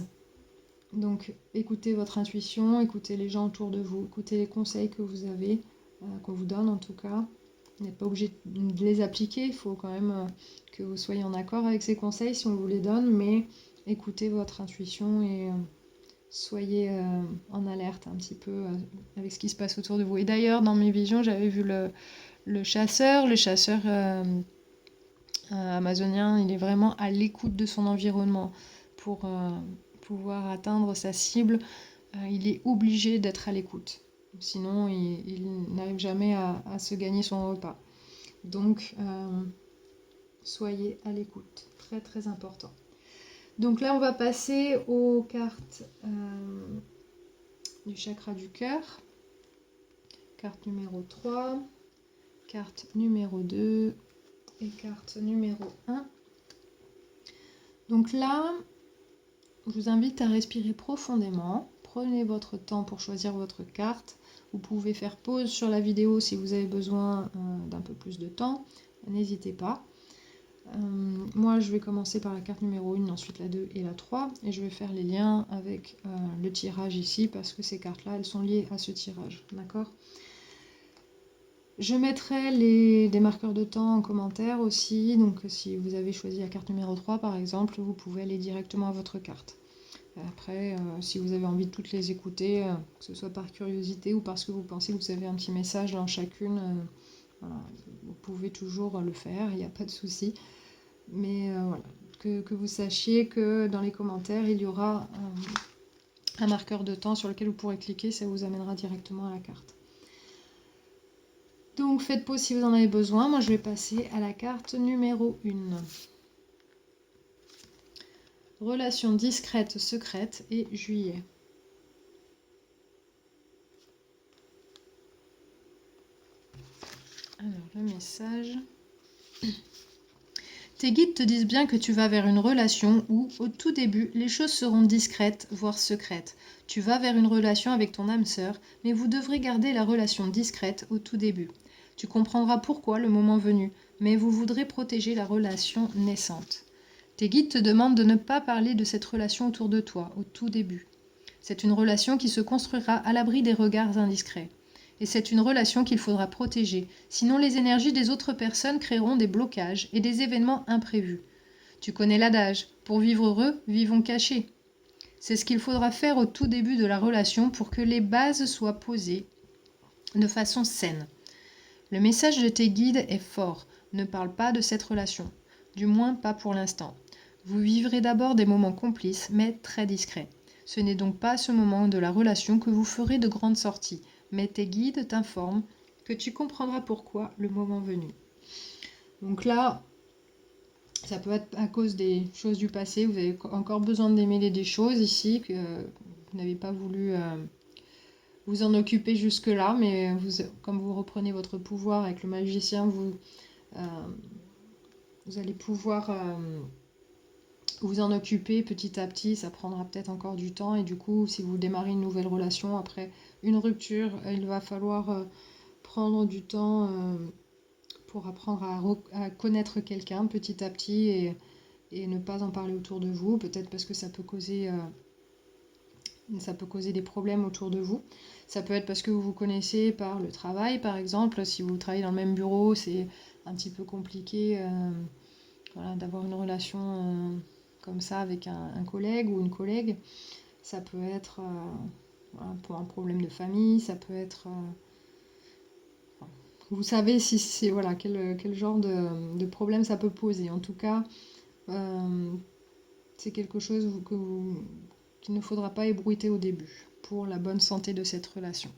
Donc écoutez votre intuition, écoutez les gens autour de vous, écoutez les conseils que vous avez, qu'on vous donne en tout cas. Vous n'êtes pas obligé de les appliquer, il faut quand même que vous soyez en accord avec ces conseils si on vous les donne, mais écoutez votre intuition et soyez en alerte un petit peu avec ce qui se passe autour de vous. Et d'ailleurs, dans mes visions, j'avais vu le chasseur amazonien, il est vraiment à l'écoute de son environnement pour pouvoir atteindre sa cible. Il est obligé d'être à l'écoute. Sinon, il n'arrive jamais à se gagner son repas. Donc, soyez à l'écoute. Très, très important. Donc là, on va passer aux cartes du chakra du cœur. Carte numéro 3, carte numéro 2 et carte numéro 1. Donc là, je vous invite à respirer profondément. Prenez votre temps pour choisir votre carte. Vous pouvez faire pause sur la vidéo si vous avez besoin d'un peu plus de temps. N'hésitez pas. Moi, je vais commencer par la carte numéro 1, ensuite la 2 et la 3. Et je vais faire les liens avec le tirage ici parce que ces cartes-là, elles sont liées à ce tirage. D'accord ? Je mettrai des marqueurs de temps en commentaire aussi. Donc, si vous avez choisi la carte numéro 3, par exemple, vous pouvez aller directement à votre carte. Après, si vous avez envie de toutes les écouter, que ce soit par curiosité ou parce que vous pensez que vous avez un petit message dans chacune, voilà, vous pouvez toujours le faire, il n'y a pas de souci. Mais voilà, que vous sachiez que dans les commentaires, il y aura un marqueur de temps sur lequel vous pourrez cliquer, ça vous amènera directement à la carte. Donc faites pause si vous en avez besoin. Moi, je vais passer à la carte numéro 1. Relation discrète, secrète et juillet. Alors, le message. Tes guides te disent bien que tu vas vers une relation où, au tout début, les choses seront discrètes, voire secrètes. Tu vas vers une relation avec ton âme sœur, mais vous devrez garder la relation discrète au tout début. Tu comprendras pourquoi le moment venu, mais vous voudrez protéger la relation naissante. Tes guides te demandent de ne pas parler de cette relation autour de toi, au tout début. C'est une relation qui se construira à l'abri des regards indiscrets. Et c'est une relation qu'il faudra protéger, sinon les énergies des autres personnes créeront des blocages et des événements imprévus. Tu connais l'adage, pour vivre heureux, vivons cachés. C'est ce qu'il faudra faire au tout début de la relation pour que les bases soient posées de façon saine. Le message de tes guides est fort, ne parle pas de cette relation, du moins pas pour l'instant. Vous vivrez d'abord des moments complices, mais très discrets. Ce n'est donc pas à ce moment de la relation que vous ferez de grandes sorties, mais tes guides t'informent que tu comprendras pourquoi le moment venu. Donc là, ça peut être à cause des choses du passé, vous avez encore besoin de démêler des choses ici, que vous n'avez pas voulu vous en occuper jusque-là, mais comme vous reprenez votre pouvoir avec le magicien, vous allez pouvoir vous en occuper petit à petit. Ça prendra peut-être encore du temps, et du coup, si vous démarrez une nouvelle relation après une rupture, il va falloir prendre du temps pour apprendre à connaître quelqu'un petit à petit et ne pas en parler autour de vous, peut-être parce que ça peut causer des problèmes autour de vous. Ça peut être parce que vous vous connaissez par le travail, par exemple. Si vous travaillez dans le même bureau, c'est un petit peu compliqué voilà, d'avoir une relation comme ça avec un collègue ou une collègue. Ça peut être voilà, pour un problème de famille, ça peut être... vous savez si c'est voilà, quel genre de problème ça peut poser. En tout cas, c'est quelque chose qu'il ne faudra pas ébruiter au début pour la bonne santé de cette relation.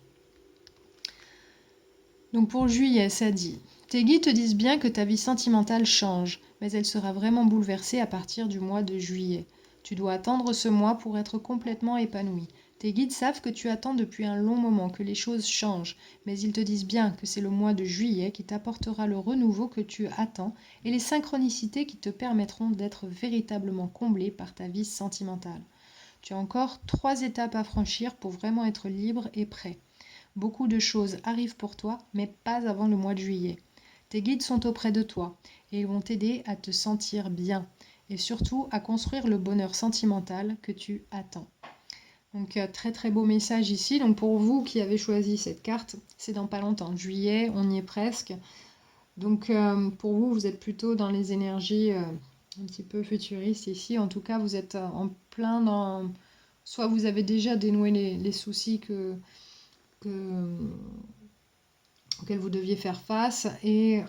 Donc pour juillet, ça dit « Tes guides te disent bien que ta vie sentimentale change, mais elle sera vraiment bouleversée à partir du mois de juillet. Tu dois attendre ce mois pour être complètement épanoui. Tes guides savent que tu attends depuis un long moment que les choses changent, mais ils te disent bien que c'est le mois de juillet qui t'apportera le renouveau que tu attends et les synchronicités qui te permettront d'être véritablement comblé par ta vie sentimentale. Tu as encore 3 étapes à franchir pour vraiment être libre et prêt. Beaucoup de choses arrivent pour toi, mais pas avant le mois de juillet. Tes guides sont auprès de toi et ils vont t'aider à te sentir bien et surtout à construire le bonheur sentimental que tu attends. » Donc très très beau message ici. Donc pour vous qui avez choisi cette carte, c'est dans pas longtemps. Juillet, on y est presque. Donc pour vous, vous êtes plutôt dans les énergies un petit peu futuristes ici. En tout cas, vous êtes en plein dans... Soit vous avez déjà dénoué les soucis auxquels vous deviez faire face et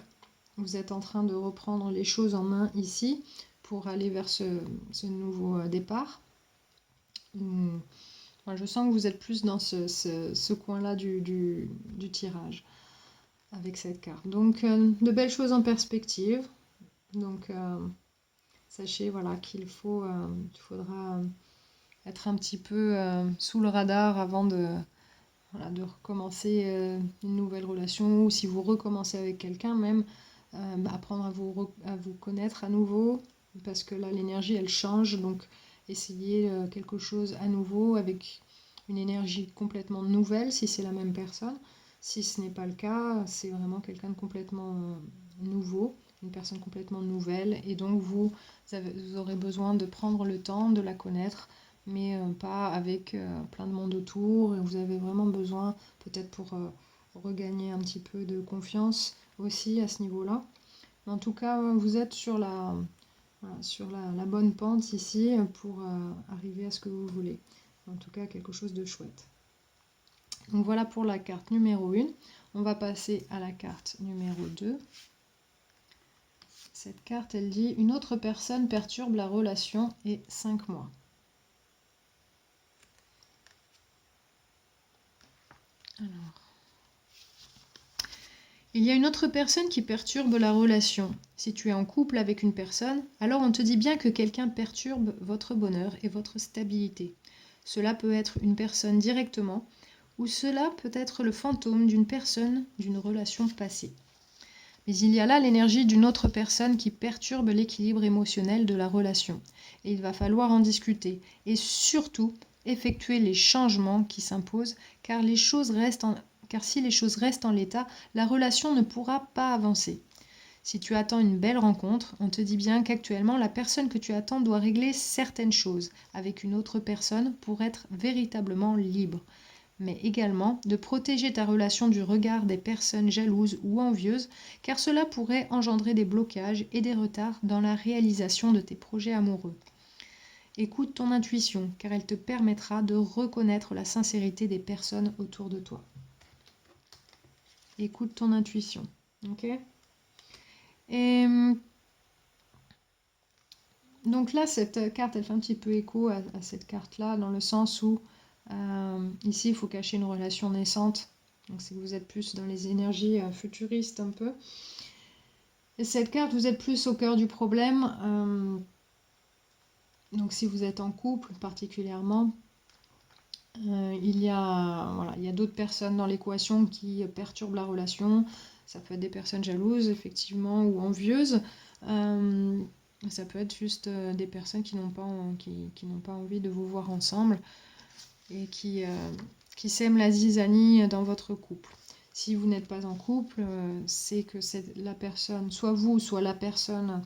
vous êtes en train de reprendre les choses en main ici pour aller vers ce nouveau départ. Moi, je sens que vous êtes plus dans ce coin-là du tirage avec cette carte. Donc, de belles choses en perspective. Donc, sachez voilà, qu'il faudra être un petit peu sous le radar avant de recommencer une nouvelle relation, ou si vous recommencez avec quelqu'un même, apprendre à vous connaître à nouveau, parce que là l'énergie elle change, donc essayez quelque chose à nouveau avec une énergie complètement nouvelle si c'est la même personne. Si ce n'est pas le cas, c'est vraiment quelqu'un de complètement nouveau, une personne complètement nouvelle, et donc vous aurez besoin de prendre le temps de la connaître, mais pas avec plein de monde autour, et vous avez vraiment besoin, peut-être pour regagner un petit peu de confiance aussi à ce niveau-là. En tout cas, vous êtes sur la bonne pente ici pour arriver à ce que vous voulez. En tout cas, quelque chose de chouette. Donc voilà pour la carte numéro 1. On va passer à la carte numéro 2. Cette carte, elle dit « Une autre personne perturbe la relation et 5 mois ». Alors, il y a une autre personne qui perturbe la relation. Si tu es en couple avec une personne, alors on te dit bien que quelqu'un perturbe votre bonheur et votre stabilité. Cela peut être une personne directement, ou cela peut être le fantôme d'une personne d'une relation passée. Mais il y a là l'énergie d'une autre personne qui perturbe l'équilibre émotionnel de la relation. Et il va falloir en discuter. Et surtout, effectuer les changements qui s'imposent, car si les choses restent en l'état, la relation ne pourra pas avancer. Si tu attends une belle rencontre, on te dit bien qu'actuellement, la personne que tu attends doit régler certaines choses avec une autre personne pour être véritablement libre, mais également de protéger ta relation du regard des personnes jalouses ou envieuses, car cela pourrait engendrer des blocages et des retards dans la réalisation de tes projets amoureux. Écoute ton intuition, car elle te permettra de reconnaître la sincérité des personnes autour de toi. Écoute ton intuition, ok ? Et donc là, cette carte, elle fait un petit peu écho à cette carte-là, dans le sens où ici, il faut cacher une relation naissante. Donc c'est que vous êtes plus dans les énergies futuristes un peu. Et cette carte, vous êtes plus au cœur du problème. Donc si vous êtes en couple particulièrement, il y a d'autres personnes dans l'équation qui perturbent la relation. Ça peut être des personnes jalouses, effectivement, ou envieuses. Ça peut être juste des personnes qui n'ont pas envie de vous voir ensemble et qui sèment la zizanie dans votre couple. Si vous n'êtes pas en couple, c'est que c'est la personne, soit vous, soit la personne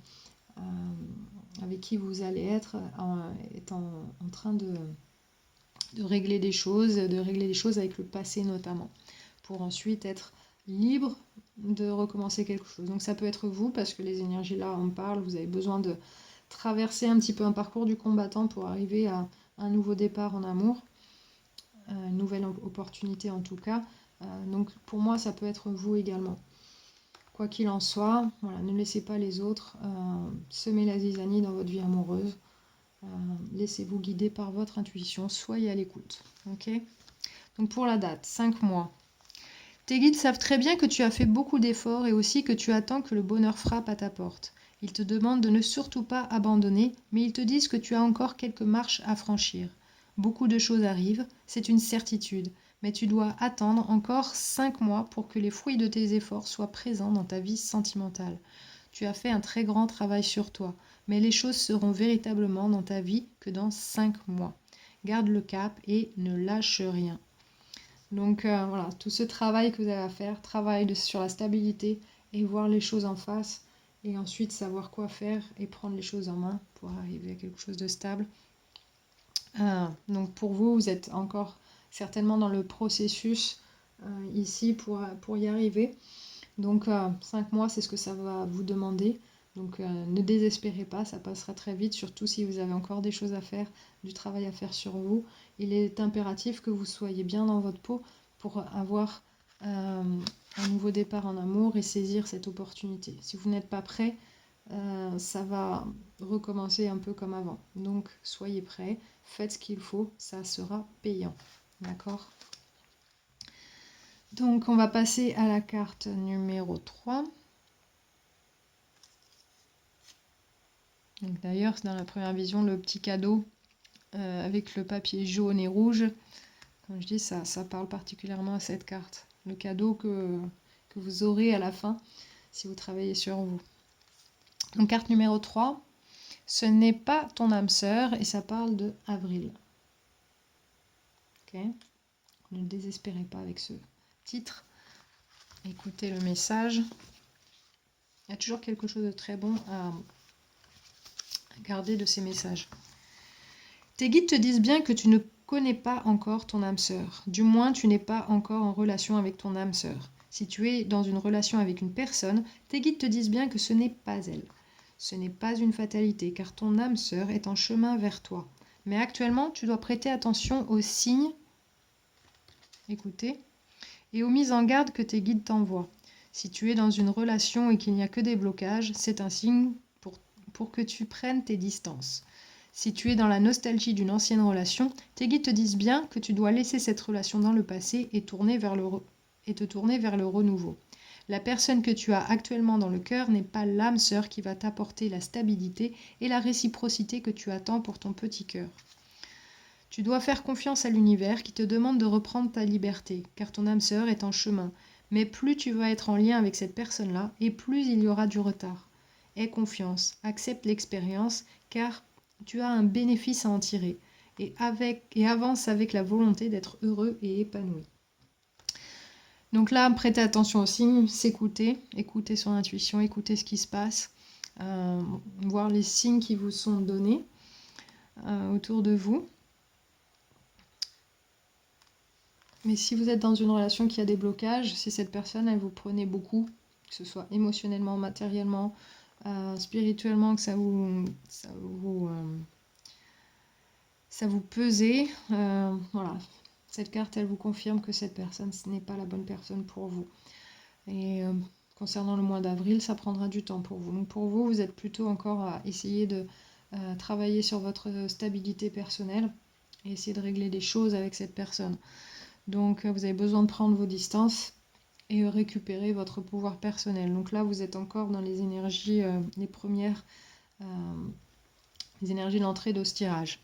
avec qui vous allez être, est en train de régler des choses, avec le passé notamment, pour ensuite être libre de recommencer quelque chose. Donc ça peut être vous, parce que les énergies là en parlent, vous avez besoin de traverser un petit peu un parcours du combattant pour arriver à un nouveau départ en amour, une nouvelle opportunité en tout cas. Donc pour moi ça peut être vous également. Quoi qu'il en soit, voilà, ne laissez pas les autres semer la zizanie dans votre vie amoureuse. Laissez-vous guider par votre intuition, soyez à l'écoute. Ok ? Donc pour la date, 5 mois. Tes guides savent très bien que tu as fait beaucoup d'efforts et aussi que tu attends que le bonheur frappe à ta porte. Ils te demandent de ne surtout pas abandonner, mais ils te disent que tu as encore quelques marches à franchir. Beaucoup de choses arrivent, c'est une certitude, mais tu dois attendre encore 5 mois pour que les fruits de tes efforts soient présents dans ta vie sentimentale. Tu as fait un très grand travail sur toi, mais les choses seront véritablement dans ta vie que dans 5 mois. Garde le cap et ne lâche rien. Donc voilà, tout ce travail que vous avez à faire, sur la stabilité et voir les choses en face, et ensuite savoir quoi faire et prendre les choses en main pour arriver à quelque chose de stable. Donc pour vous, vous êtes encore certainement dans le processus ici pour y arriver. Donc 5 mois, c'est ce que ça va vous demander. Donc ne désespérez pas, ça passera très vite, surtout si vous avez encore des choses à faire, du travail à faire sur vous. Il est impératif que vous soyez bien dans votre peau pour avoir un nouveau départ en amour et saisir cette opportunité. Si vous n'êtes pas prêt, ça va recommencer un peu comme avant. Donc soyez prêts, faites ce qu'il faut, ça sera payant. D'accord ? Donc on va passer à la carte numéro 3. D'ailleurs, c'est dans la première vision le petit cadeau avec le papier jaune et rouge. Comme je dis, ça parle particulièrement à cette carte. Le cadeau que vous aurez à la fin si vous travaillez sur vous. Donc carte numéro 3, ce n'est pas ton âme sœur et ça parle de avril. Ok. Ne désespérez pas avec ce titre. Écoutez le message. Il y a toujours quelque chose de très bon à garder de ces messages. Tes guides te disent bien que tu ne connais pas encore ton âme sœur. Du moins, tu n'es pas encore en relation avec ton âme sœur. Si tu es dans une relation avec une personne, tes guides te disent bien que ce n'est pas elle. Ce n'est pas une fatalité, car ton âme sœur est en chemin vers toi. Mais actuellement, tu dois prêter attention aux signes, écoutez, et aux mises en garde que tes guides t'envoient. Si tu es dans une relation et qu'il n'y a que des blocages, c'est un signe pour que tu prennes tes distances. Si tu es dans la nostalgie d'une ancienne relation, tes guides te disent bien que tu dois laisser cette relation dans le passé et te tourner vers le renouveau. La personne que tu as actuellement dans le cœur n'est pas l'âme sœur qui va t'apporter la stabilité et la réciprocité que tu attends pour ton petit cœur. Tu dois faire confiance à l'univers qui te demande de reprendre ta liberté, car ton âme sœur est en chemin. Mais plus tu vas être en lien avec cette personne-là, et plus il y aura du retard. Aie confiance, accepte l'expérience, car tu as un bénéfice à en tirer, et avance avec la volonté d'être heureux et épanoui. Donc là, prêtez attention aux signes, s'écouter, écouter son intuition, écouter ce qui se passe, voir les signes qui vous sont donnés autour de vous. Mais si vous êtes dans une relation qui a des blocages, si cette personne, elle vous prenait beaucoup, que ce soit émotionnellement, matériellement, spirituellement, que ça vous pesait, voilà. Cette carte, elle vous confirme que cette personne, ce n'est pas la bonne personne pour vous. Et concernant le mois d'avril, ça prendra du temps pour vous. Donc pour vous, vous êtes plutôt encore à essayer de travailler sur votre stabilité personnelle et essayer de régler les choses avec cette personne. Donc vous avez besoin de prendre vos distances et récupérer votre pouvoir personnel. Donc là, vous êtes encore dans les énergies, les premières, les énergies de l'entrée de ce tirage.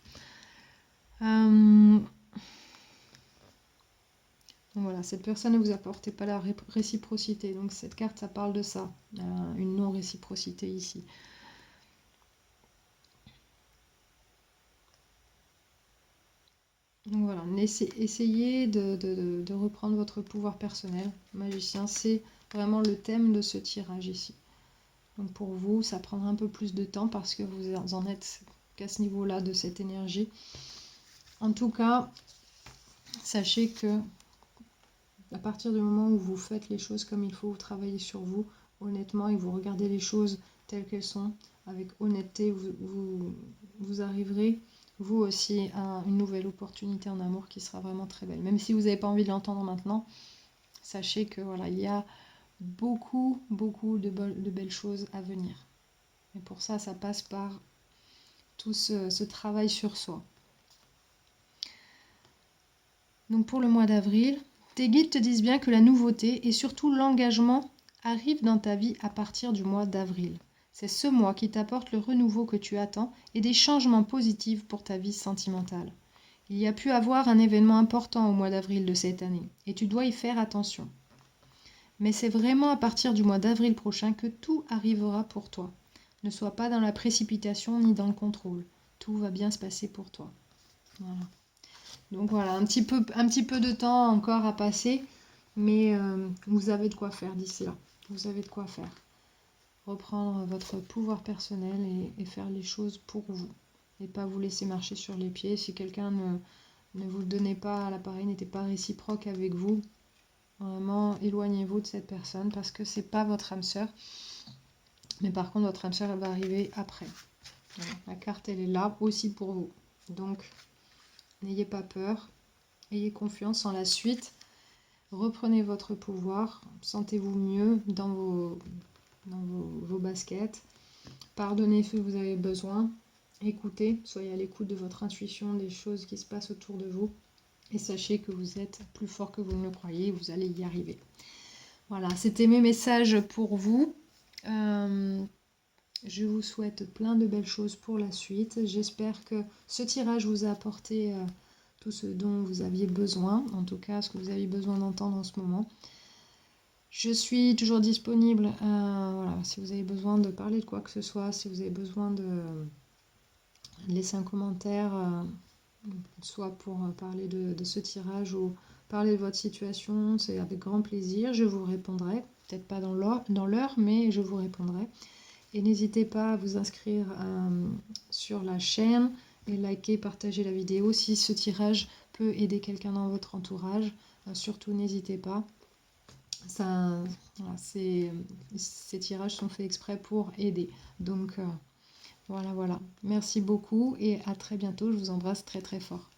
Donc voilà, cette personne ne vous apportait pas la réciprocité. Donc cette carte, ça parle de ça, une non-réciprocité ici. Donc voilà, essayez de reprendre votre pouvoir personnel. Magicien, c'est vraiment le thème de ce tirage ici. Donc pour vous, ça prendra un peu plus de temps parce que vous en êtes qu'à ce niveau-là de cette énergie. En tout cas, sachez que à partir du moment où vous faites les choses comme il faut, vous travaillez sur vous honnêtement et vous regardez les choses telles qu'elles sont, avec honnêteté, vous arriverez vous aussi à une nouvelle opportunité en amour qui sera vraiment très belle. Même si vous n'avez pas envie de l'entendre maintenant, sachez que voilà, il y a beaucoup de belles choses à venir. Et pour ça, ça passe par tout ce travail sur soi. Donc pour le mois d'avril, tes guides te disent bien que la nouveauté et surtout l'engagement arrivent dans ta vie à partir du mois d'avril. C'est ce mois qui t'apporte le renouveau que tu attends et des changements positifs pour ta vie sentimentale. Il y a pu avoir un événement important au mois d'avril de cette année et tu dois y faire attention. Mais c'est vraiment à partir du mois d'avril prochain que tout arrivera pour toi. Ne sois pas dans la précipitation ni dans le contrôle. Tout va bien se passer pour toi. Voilà. Donc voilà, un petit peu de temps encore à passer, mais vous avez de quoi faire d'ici là. Vous avez de quoi faire. Reprendre votre pouvoir personnel et faire les choses pour vous. Et pas vous laisser marcher sur les pieds. Si quelqu'un ne vous donnait pas à l'appareil, n'était pas réciproque avec vous, vraiment éloignez-vous de cette personne parce que c'est pas votre âme sœur. Mais par contre, votre âme sœur, elle va arriver après. Voilà, la carte, elle est là aussi pour vous. Donc, n'ayez pas peur, ayez confiance en la suite, reprenez votre pouvoir, sentez-vous mieux dans vos baskets, pardonnez ce que vous avez besoin, écoutez, soyez à l'écoute de votre intuition, des choses qui se passent autour de vous, et sachez que vous êtes plus fort que vous ne le croyez, vous allez y arriver. Voilà, c'était mes messages pour vous. Je vous souhaite plein de belles choses pour la suite. J'espère que ce tirage vous a apporté tout ce dont vous aviez besoin, en tout cas ce que vous avez besoin d'entendre en ce moment. Je suis toujours disponible voilà, si vous avez besoin de parler de quoi que ce soit, si vous avez besoin de laisser un commentaire, soit pour parler de ce tirage ou parler de votre situation, c'est avec grand plaisir. Je vous répondrai, peut-être pas dans l'heure, mais je vous répondrai. Et n'hésitez pas à vous inscrire sur la chaîne et liker, partager la vidéo si ce tirage peut aider quelqu'un dans votre entourage. Surtout n'hésitez pas. Ça, voilà, ces tirages sont faits exprès pour aider. Donc voilà. Merci beaucoup et à très bientôt. Je vous embrasse très très fort.